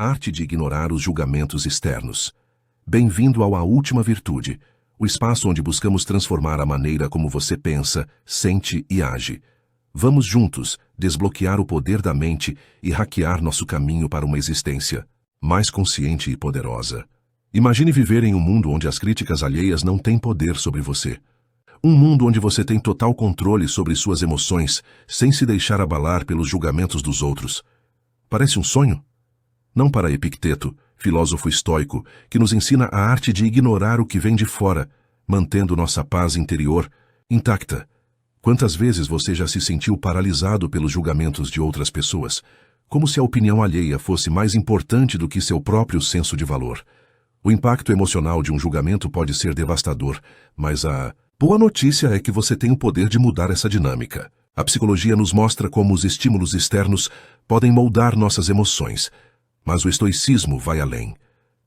Arte de ignorar os julgamentos externos. Bem-vindo ao A Última Virtude, o espaço onde buscamos transformar a maneira como você pensa, sente e age. Vamos juntos desbloquear o poder da mente e hackear nosso caminho para uma existência mais consciente e poderosa. Imagine viver em um mundo onde as críticas alheias não têm poder sobre você. Um mundo onde você tem total controle sobre suas emoções, sem se deixar abalar pelos julgamentos dos outros. Parece um sonho? Não para Epicteto, filósofo estoico, que nos ensina a arte de ignorar o que vem de fora, mantendo nossa paz interior intacta. Quantas vezes você já se sentiu paralisado pelos julgamentos de outras pessoas, como se a opinião alheia fosse mais importante do que seu próprio senso de valor? O impacto emocional de um julgamento pode ser devastador, mas a boa notícia é que você tem o poder de mudar essa dinâmica. A psicologia nos mostra como os estímulos externos podem moldar nossas emoções, mas o estoicismo vai além.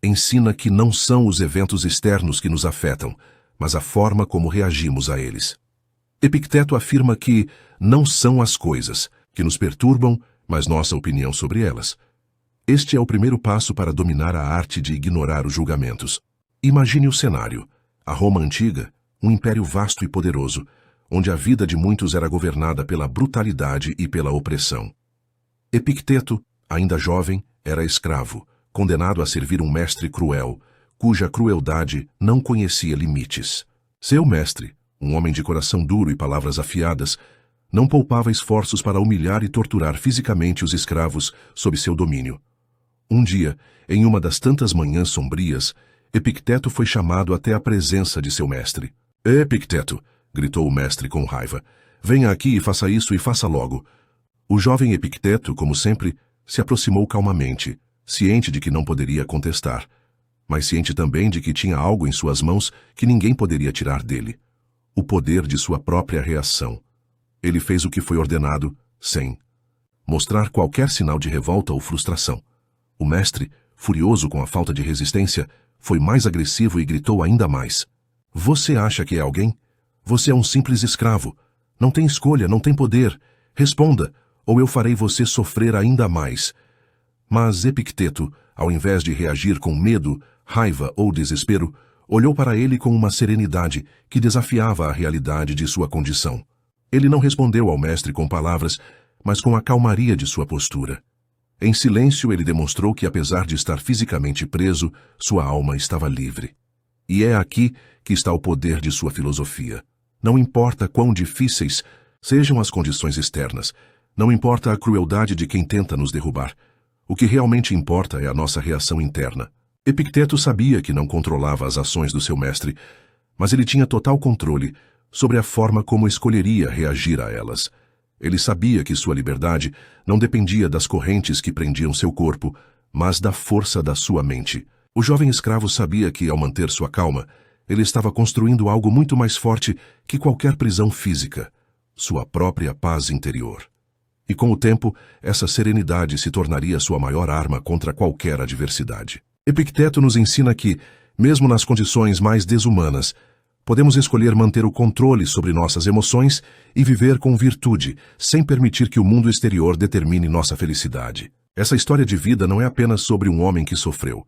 Ensina que não são os eventos externos que nos afetam, mas a forma como reagimos a eles. Epicteto afirma que não são as coisas que nos perturbam, mas nossa opinião sobre elas. Este é o primeiro passo para dominar a arte de ignorar os julgamentos. Imagine o cenário. A Roma antiga, um império vasto e poderoso, onde a vida de muitos era governada pela brutalidade e pela opressão. Epicteto, ainda jovem, era escravo, condenado a servir um mestre cruel, cuja crueldade não conhecia limites. Seu mestre, um homem de coração duro e palavras afiadas, não poupava esforços para humilhar e torturar fisicamente os escravos sob seu domínio. Um dia, em uma das tantas manhãs sombrias, Epicteto foi chamado até a presença de seu mestre. — Epicteto! Gritou o mestre com raiva. — Venha aqui e faça isso e faça logo. O jovem Epicteto, como sempre, se aproximou calmamente, ciente de que não poderia contestar, mas ciente também de que tinha algo em suas mãos que ninguém poderia tirar dele: o poder de sua própria reação. Ele fez o que foi ordenado, sem mostrar qualquer sinal de revolta ou frustração. O mestre, furioso com a falta de resistência, foi mais agressivo e gritou ainda mais: — Você acha que é alguém? Você é um simples escravo. Não tem escolha, não tem poder. Responda, ou eu farei você sofrer ainda mais. Mas Epicteto, ao invés de reagir com medo, raiva ou desespero, olhou para ele com uma serenidade que desafiava a realidade de sua condição. Ele não respondeu ao mestre com palavras, mas com a calmaria de sua postura. Em silêncio, ele demonstrou que, apesar de estar fisicamente preso, sua alma estava livre. E é aqui que está o poder de sua filosofia. Não importa quão difíceis sejam as condições externas, não importa a crueldade de quem tenta nos derrubar. O que realmente importa é a nossa reação interna. Epicteto sabia que não controlava as ações do seu mestre, mas ele tinha total controle sobre a forma como escolheria reagir a elas. Ele sabia que sua liberdade não dependia das correntes que prendiam seu corpo, mas da força da sua mente. O jovem escravo sabia que, ao manter sua calma, ele estava construindo algo muito mais forte que qualquer prisão física: sua própria paz interior. E com o tempo, essa serenidade se tornaria sua maior arma contra qualquer adversidade. Epicteto nos ensina que, mesmo nas condições mais desumanas, podemos escolher manter o controle sobre nossas emoções e viver com virtude, sem permitir que o mundo exterior determine nossa felicidade. Essa história de vida não é apenas sobre um homem que sofreu,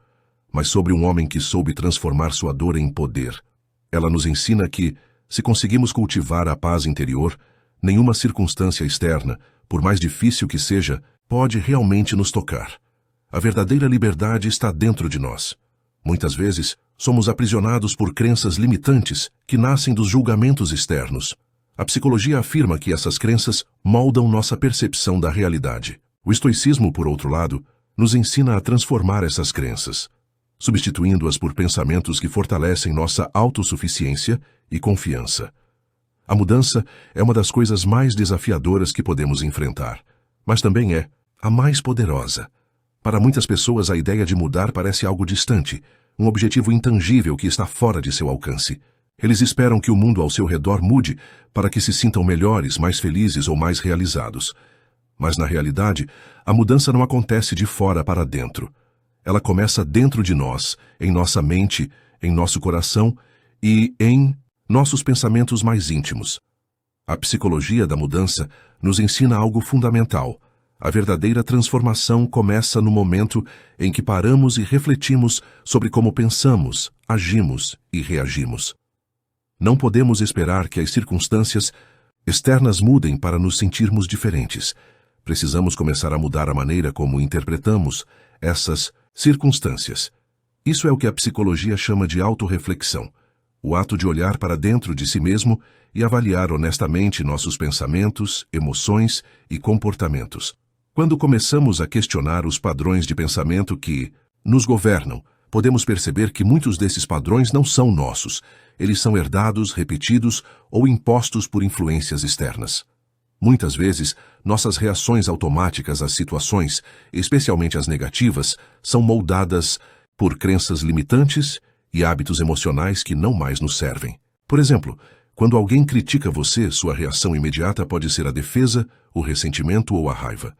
mas sobre um homem que soube transformar sua dor em poder. Ela nos ensina que, se conseguimos cultivar a paz interior, nenhuma circunstância externa, por mais difícil que seja, pode realmente nos tocar. A verdadeira liberdade está dentro de nós. Muitas vezes, somos aprisionados por crenças limitantes que nascem dos julgamentos externos. A psicologia afirma que essas crenças moldam nossa percepção da realidade. O estoicismo, por outro lado, nos ensina a transformar essas crenças, substituindo-as por pensamentos que fortalecem nossa autossuficiência e confiança. A mudança é uma das coisas mais desafiadoras que podemos enfrentar, mas também é a mais poderosa. Para muitas pessoas, a ideia de mudar parece algo distante, um objetivo intangível que está fora de seu alcance. Eles esperam que o mundo ao seu redor mude para que se sintam melhores, mais felizes ou mais realizados. Mas, na realidade, a mudança não acontece de fora para dentro. Ela começa dentro de nós, em nossa mente, em nosso coração e em nossos pensamentos mais íntimos. A psicologia da mudança nos ensina algo fundamental: A verdadeira transformação começa no momento em que paramos e refletimos sobre como pensamos, agimos e reagimos. Não podemos esperar que as circunstâncias externas mudem para nos sentirmos diferentes. Precisamos começar a mudar a maneira como interpretamos essas circunstâncias. Isso é o que a psicologia chama de autorreflexão, o ato de olhar para dentro de si mesmo e avaliar honestamente nossos pensamentos, emoções e comportamentos. Quando começamos a questionar os padrões de pensamento que nos governam, podemos perceber que muitos desses padrões não são nossos. Eles são herdados, repetidos ou impostos por influências externas. Muitas vezes, nossas reações automáticas às situações, especialmente as negativas, são moldadas por crenças limitantes e hábitos emocionais que não mais nos servem. Por exemplo, quando alguém critica você, sua reação imediata pode ser a defesa, o ressentimento ou a raiva.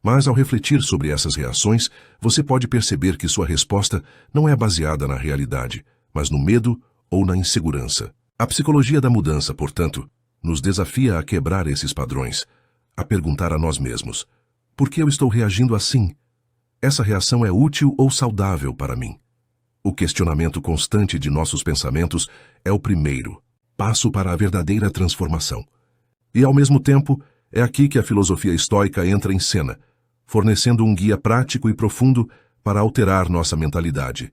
Mas, ao refletir sobre essas reações, você pode perceber que sua resposta não é baseada na realidade, mas no medo ou na insegurança. A psicologia da mudança, portanto, nos desafia a quebrar esses padrões, a perguntar a nós mesmos: por que eu estou reagindo assim? Essa reação é útil ou saudável para mim? O questionamento constante de nossos pensamentos é o primeiro passo para a verdadeira transformação. E, ao mesmo tempo, é aqui que a filosofia estoica entra em cena, fornecendo um guia prático e profundo para alterar nossa mentalidade.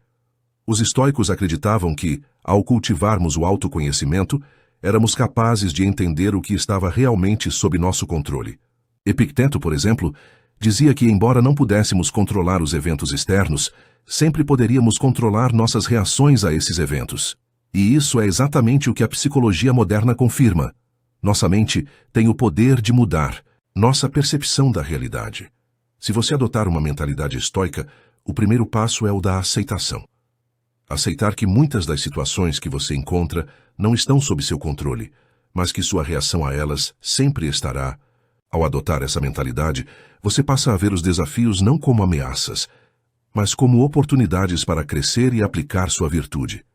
Os estoicos acreditavam que, ao cultivarmos o autoconhecimento, éramos capazes de entender o que estava realmente sob nosso controle. Epicteto, por exemplo, dizia que, embora não pudéssemos controlar os eventos externos, sempre poderíamos controlar nossas reações a esses eventos. E isso é exatamente o que a psicologia moderna confirma. Nossa mente tem o poder de mudar nossa percepção da realidade. Se você adotar uma mentalidade estoica, o primeiro passo é o da aceitação. Aceitar que muitas das situações que você encontra não estão sob seu controle, mas que sua reação a elas sempre estará. Ao adotar essa mentalidade, você passa a ver os desafios não como ameaças, mas como oportunidades para crescer e aplicar sua virtude.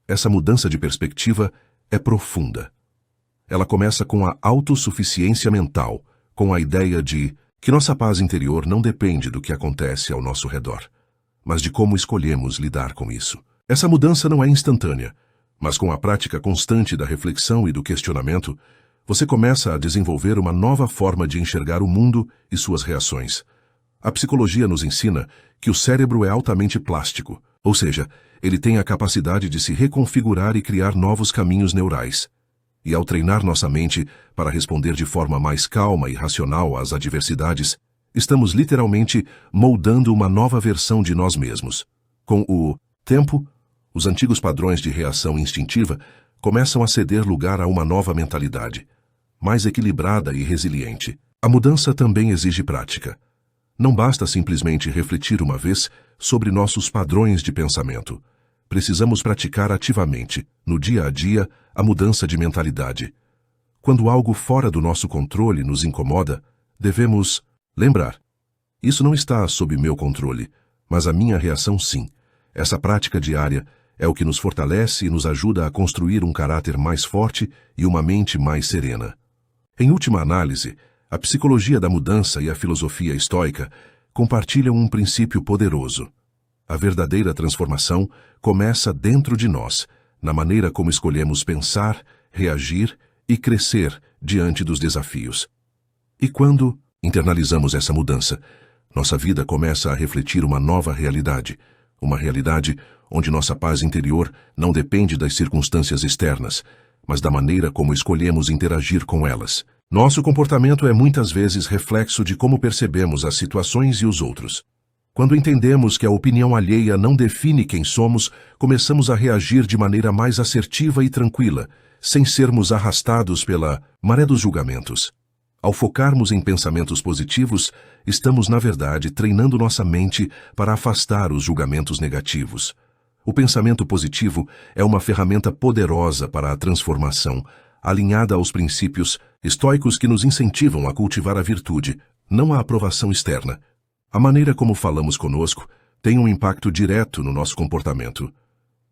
Essa mudança de perspectiva é profunda. Ela começa com a autossuficiência mental, com a ideia de que nossa paz interior não depende do que acontece ao nosso redor, mas de como escolhemos lidar com isso. Essa mudança não é instantânea, mas com a prática constante da reflexão e do questionamento, você começa a desenvolver uma nova forma de enxergar o mundo e suas reações. A psicologia nos ensina que o cérebro é altamente plástico, ou seja, ele tem a capacidade de se reconfigurar e criar novos caminhos neurais. E ao treinar nossa mente para responder de forma mais calma e racional às adversidades, estamos literalmente moldando uma nova versão de nós mesmos. Com o tempo, os antigos padrões de reação instintiva começam a ceder lugar a uma nova mentalidade, mais equilibrada e resiliente. A mudança também exige prática. Não basta simplesmente refletir uma vez sobre nossos padrões de pensamento. Precisamos praticar ativamente, no dia a dia, a mudança de mentalidade. Quando algo fora do nosso controle nos incomoda, devemos lembrar: isso não está sob meu controle, mas a minha reação sim. Essa prática diária é o que nos fortalece e nos ajuda a construir um caráter mais forte e uma mente mais serena. Em última análise, a psicologia da mudança e a filosofia estoica compartilham um princípio poderoso. A verdadeira transformação começa dentro de nós, na maneira como escolhemos pensar, reagir e crescer diante dos desafios. E quando internalizamos essa mudança, nossa vida começa a refletir uma nova realidade, uma realidade onde nossa paz interior não depende das circunstâncias externas, mas da maneira como escolhemos interagir com elas. Nosso comportamento é muitas vezes reflexo de como percebemos as situações e os outros. Quando entendemos que a opinião alheia não define quem somos, começamos a reagir de maneira mais assertiva e tranquila, sem sermos arrastados pela maré dos julgamentos. Ao focarmos em pensamentos positivos, estamos, na verdade, treinando nossa mente para afastar os julgamentos negativos. O pensamento positivo é uma ferramenta poderosa para a transformação, alinhada aos princípios estoicos que nos incentivam a cultivar a virtude, não a aprovação externa. A maneira como falamos conosco tem um impacto direto no nosso comportamento.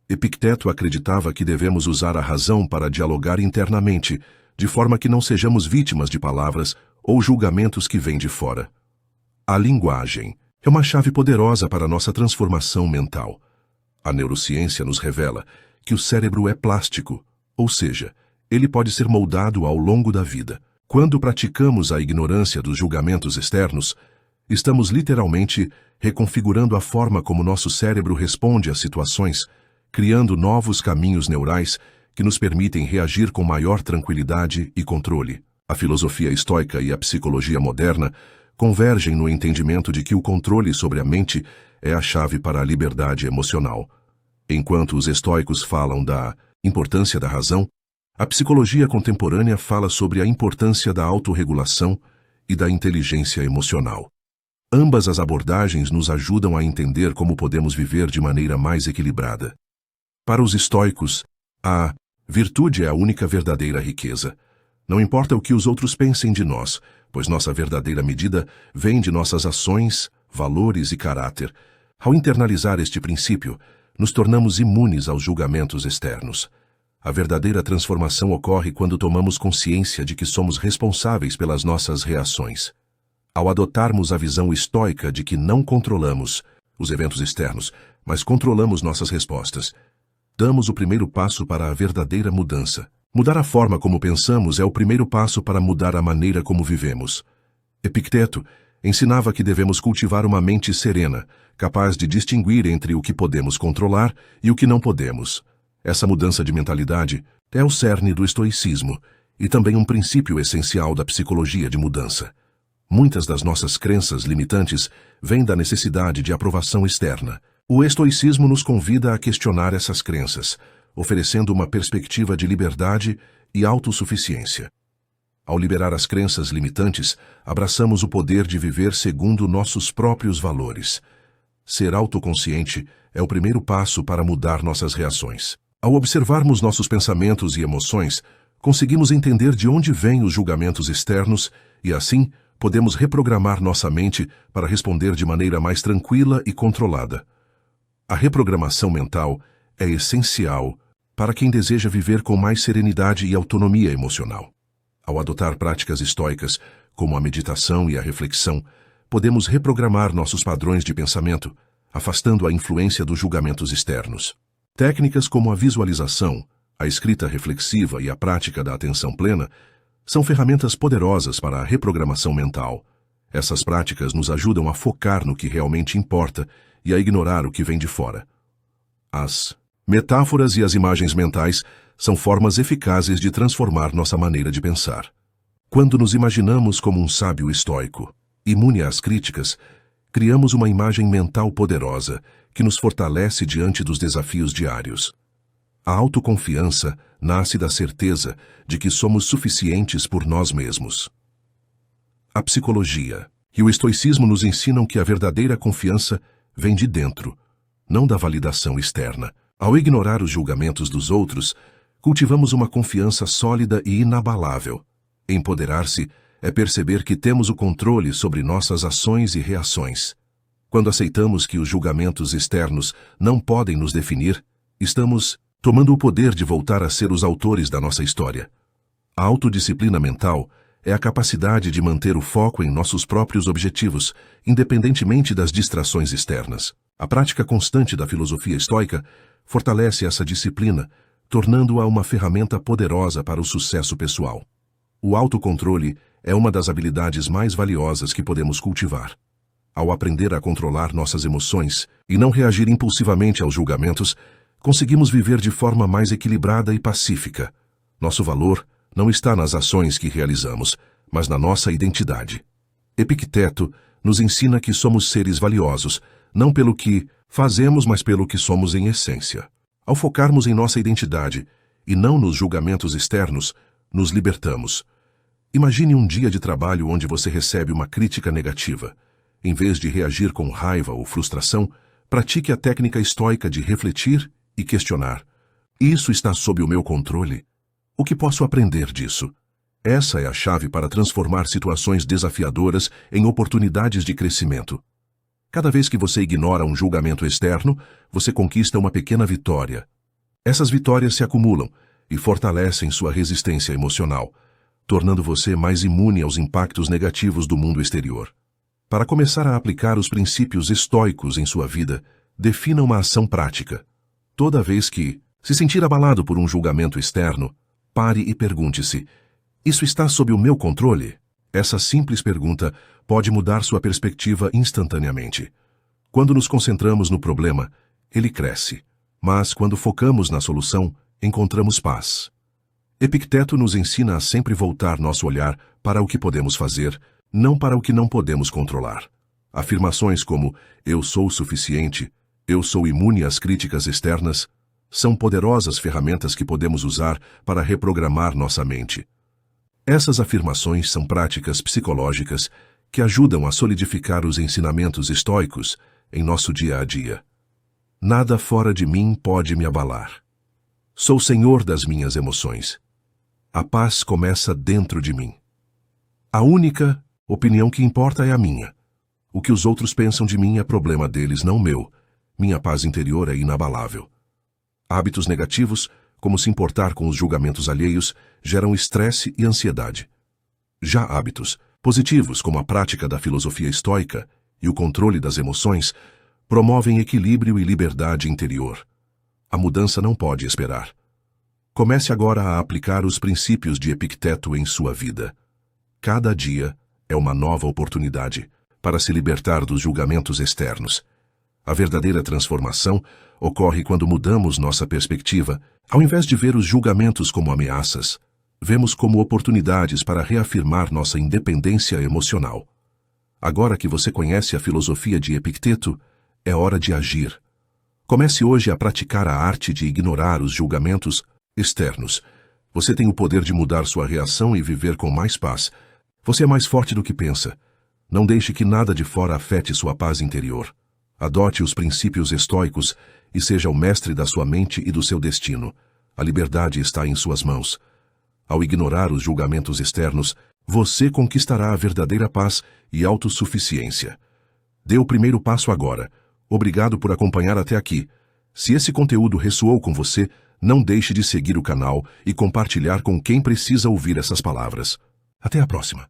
Epicteto acreditava que devemos usar a razão para dialogar internamente, de forma que não sejamos vítimas de palavras ou julgamentos que vêm de fora. A linguagem é uma chave poderosa para nossa transformação mental. A neurociência nos revela que o cérebro é plástico, ou seja, ele pode ser moldado ao longo da vida. Quando praticamos a ignorância dos julgamentos externos, estamos literalmente reconfigurando a forma como nosso cérebro responde às situações, criando novos caminhos neurais que nos permitem reagir com maior tranquilidade e controle. A filosofia estoica e a psicologia moderna convergem no entendimento de que o controle sobre a mente é a chave para a liberdade emocional. Enquanto os estoicos falam da importância da razão, a psicologia contemporânea fala sobre a importância da autorregulação e da inteligência emocional. Ambas as abordagens nos ajudam a entender como podemos viver de maneira mais equilibrada. Para os estoicos, a virtude é a única verdadeira riqueza. Não importa o que os outros pensem de nós, pois nossa verdadeira medida vem de nossas ações, valores e caráter. Ao internalizar este princípio, nos tornamos imunes aos julgamentos externos. A verdadeira transformação ocorre quando tomamos consciência de que somos responsáveis pelas nossas reações. Ao adotarmos a visão estoica de que não controlamos os eventos externos, mas controlamos nossas respostas, damos o primeiro passo para a verdadeira mudança. Mudar a forma como pensamos é o primeiro passo para mudar a maneira como vivemos. Epicteto ensinava que devemos cultivar uma mente serena, capaz de distinguir entre o que podemos controlar e o que não podemos. Essa mudança de mentalidade é o cerne do estoicismo e também um princípio essencial da psicologia de mudança. Muitas das nossas crenças limitantes vêm da necessidade de aprovação externa. O estoicismo nos convida a questionar essas crenças, oferecendo uma perspectiva de liberdade e autossuficiência. Ao liberar as crenças limitantes, abraçamos o poder de viver segundo nossos próprios valores. Ser autoconsciente é o primeiro passo para mudar nossas reações. Ao observarmos nossos pensamentos e emoções, conseguimos entender de onde vêm os julgamentos externos e, assim, podemos reprogramar nossa mente para responder de maneira mais tranquila e controlada. A reprogramação mental é essencial para quem deseja viver com mais serenidade e autonomia emocional. Ao adotar práticas estoicas, como a meditação e a reflexão, podemos reprogramar nossos padrões de pensamento, afastando a influência dos julgamentos externos. Técnicas como a visualização, a escrita reflexiva e a prática da atenção plena são ferramentas poderosas para a reprogramação mental. Essas práticas nos ajudam a focar no que realmente importa e a ignorar o que vem de fora. As metáforas e as imagens mentais são formas eficazes de transformar nossa maneira de pensar. Quando nos imaginamos como um sábio estoico, imune às críticas, criamos uma imagem mental poderosa que nos fortalece diante dos desafios diários. A autoconfiança nasce da certeza de que somos suficientes por nós mesmos. A psicologia e o estoicismo nos ensinam que a verdadeira confiança vem de dentro, não da validação externa. Ao ignorar os julgamentos dos outros, cultivamos uma confiança sólida e inabalável. Empoderar-se é perceber que temos o controle sobre nossas ações e reações. Quando aceitamos que os julgamentos externos não podem nos definir, estamos tomando o poder de voltar a ser os autores da nossa história. A autodisciplina mental é a capacidade de manter o foco em nossos próprios objetivos, independentemente das distrações externas. A prática constante da filosofia estoica fortalece essa disciplina, tornando-a uma ferramenta poderosa para o sucesso pessoal. O autocontrole é uma das habilidades mais valiosas que podemos cultivar. Ao aprender a controlar nossas emoções e não reagir impulsivamente aos julgamentos, conseguimos viver de forma mais equilibrada e pacífica. Nosso valor não está nas ações que realizamos, mas na nossa identidade. Epicteto nos ensina que somos seres valiosos, não pelo que fazemos, mas pelo que somos em essência. Ao focarmos em nossa identidade e não nos julgamentos externos, nos libertamos. Imagine um dia de trabalho onde você recebe uma crítica negativa. Em vez de reagir com raiva ou frustração, pratique a técnica estoica de refletir e questionar. Isso está sob o meu controle? O que posso aprender disso? Essa é a chave para transformar situações desafiadoras em oportunidades de crescimento. Cada vez que você ignora um julgamento externo, você conquista uma pequena vitória. Essas vitórias se acumulam e fortalecem sua resistência emocional, tornando você mais imune aos impactos negativos do mundo exterior. Para começar a aplicar os princípios estoicos em sua vida, defina uma ação prática. Toda vez que se sentir abalado por um julgamento externo, pare e pergunte-se: isso está sob o meu controle? Essa simples pergunta pode mudar sua perspectiva instantaneamente. Quando nos concentramos no problema, ele cresce. Mas quando focamos na solução, encontramos paz. Epicteto nos ensina a sempre voltar nosso olhar para o que podemos fazer, não para o que não podemos controlar. Afirmações como "eu sou o suficiente", "eu sou imune às críticas externas", são poderosas ferramentas que podemos usar para reprogramar nossa mente. Essas afirmações são práticas psicológicas que ajudam a solidificar os ensinamentos estoicos em nosso dia a dia. Nada fora de mim pode me abalar. Sou senhor das minhas emoções. A paz começa dentro de mim. A única opinião que importa é a minha. O que os outros pensam de mim é problema deles, não meu. Minha paz interior é inabalável. Hábitos negativos, como se importar com os julgamentos alheios, geram estresse e ansiedade. Já hábitos positivos, como a prática da filosofia estoica e o controle das emoções, promovem equilíbrio e liberdade interior. A mudança não pode esperar. Comece agora a aplicar os princípios de Epicteto em sua vida. Cada dia é uma nova oportunidade para se libertar dos julgamentos externos. A verdadeira transformação ocorre quando mudamos nossa perspectiva. Ao invés de ver os julgamentos como ameaças, vemos como oportunidades para reafirmar nossa independência emocional. Agora que você conhece a filosofia de Epicteto, é hora de agir. Comece hoje a praticar a arte de ignorar os julgamentos externos. Você tem o poder de mudar sua reação e viver com mais paz. Você é mais forte do que pensa. Não deixe que nada de fora afete sua paz interior. Adote os princípios estoicos e seja o mestre da sua mente e do seu destino. A liberdade está em suas mãos. Ao ignorar os julgamentos externos, você conquistará a verdadeira paz e autossuficiência. Dê o primeiro passo agora. Obrigado por acompanhar até aqui. Se esse conteúdo ressoou com você, não deixe de seguir o canal e compartilhar com quem precisa ouvir essas palavras. Até a próxima.